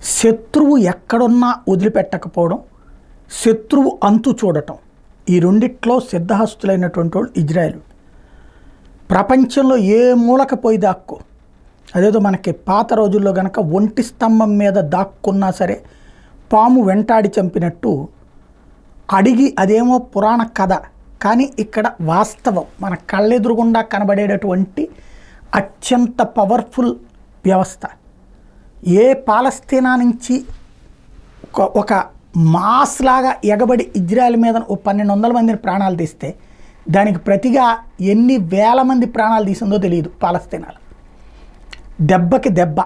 శత్రువు ఎక్కడున్నా వదిలిపెట్టకపోవడం, శత్రువు అంతు చూడటం, ఈ రెండిట్లో సిద్ధహస్తులైనటువంటి వాళ్ళు ఇజ్రాయెల్. ప్రపంచంలో ఏ మూలక పోయి దాక్కో, అదేదో మనకి పాత రోజుల్లో కనుక ఒంటి స్తంభం మీద దాక్కున్నా సరే పాము వెంటాడి చంపినట్టు అడిగి, అదేమో పురాణ కథ కానీ ఇక్కడ వాస్తవం మన కళ్ళెదురుగుండా కనబడేటటువంటి అత్యంత పవర్ఫుల్ వ్యవస్థ. ఏ పాలస్తీనా నుంచి ఒక మాస్ లాగా ఎగబడి ఇజ్రాయెల్ మీద 1200 మందిని ప్రాణాలు తీస్తే దానికి ప్రతిగా ఎన్ని వేల మంది ప్రాణాలు తీసిందో తెలియదు పాలస్తీనాలో. దెబ్బకి దెబ్బ,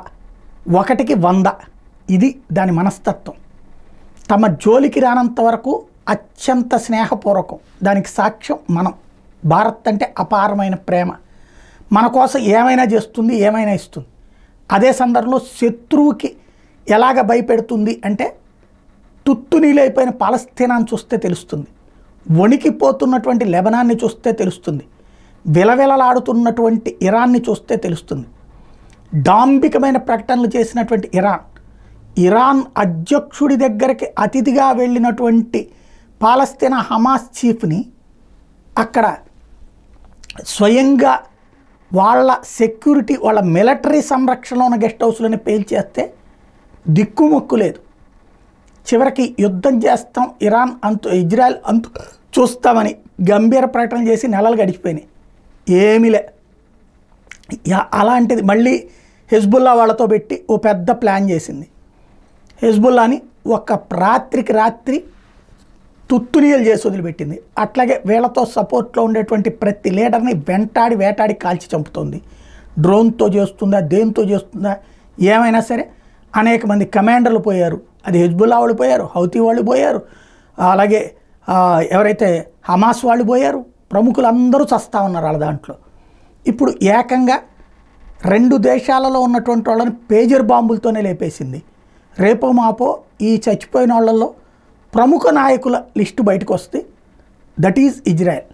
ఒకటికి 100, ఇది దాని మనస్తత్వం. తమ జోలికి రానంత వరకు అత్యంత స్నేహపూర్వకం. దానికి సాక్ష్యం మనం. భారత్ అంటే అపారమైన ప్రేమ, మన కోసం ఏమైనా చేస్తుంది, ఏమైనా ఇస్తుంది. అదే సందర్భంలో శత్రువుకి ఎలాగ భయపెడుతుంది అంటే తుత్తునీలైపోయిన పాలస్తీనాన్ని చూస్తే తెలుస్తుంది, వణికిపోతున్నటువంటి లెబనాన్ని చూస్తే తెలుస్తుంది, విలవిలలాడుతున్నటువంటి ఇరాన్ని చూస్తే తెలుస్తుంది. డాంబికమైన ప్రకటనలు చేసినటువంటి ఇరాన్ అధ్యక్షుడి దగ్గరికి అతిథిగా వెళ్ళినటువంటి పాలస్తీనా హమాస్ చీఫ్ని అక్కడ స్వయంగా వాళ్ళ సెక్యూరిటీ, వాళ్ళ మిలిటరీ సంరక్షణలో ఉన్న గెస్ట్ హౌస్లోనే పేల్చేస్తే దిక్కుమొక్కు లేదు. చివరికి యుద్ధం చేస్తాం, ఇరాన్ అంతు, ఇజ్రాయెల్ అంతు చూస్తామని గంభీర ప్రకటన చేసి నెలలు గడిచిపోయినాయి, ఏమీలే. అలాంటిది మళ్ళీ హెజ్బుల్లా వాళ్ళతో పెట్టి ఓ పెద్ద ప్లాన్ చేసింది. హెజ్బుల్లాని ఒక రాత్రికి రాత్రి తుత్తునీయలు చేసి వదిలిపెట్టింది. అట్లాగే వీళ్ళతో సపోర్ట్లో ఉండేటువంటి ప్రతి లీడర్ని వేటాడి కాల్చి చంపుతుంది. డ్రోన్తో చేస్తుందా, దేంతో చేస్తుందా, ఏమైనా సరే. అనేక మంది కమాండర్లు పోయారు. అది హెజ్బుల్లా వాళ్ళు పోయారు, హౌతీ వాళ్ళు పోయారు, అలాగే ఎవరైతే హమాస్ వాళ్ళు పోయారు. ప్రముఖులందరూ చస్తా ఉన్నారు వాళ్ళ దాంట్లో. ఇప్పుడు ఏకంగా 2 దేశాలలో ఉన్నటువంటి వాళ్ళని పేజర్ బాంబులతోనే లేపేసింది. రేపో మాపో ఈ చచ్చిపోయిన వాళ్ళల్లో ప్రముఖ నాయకుల లిస్టు బయటకు వస్తే దట్ ఈజ్ ఇజ్రాయెల్.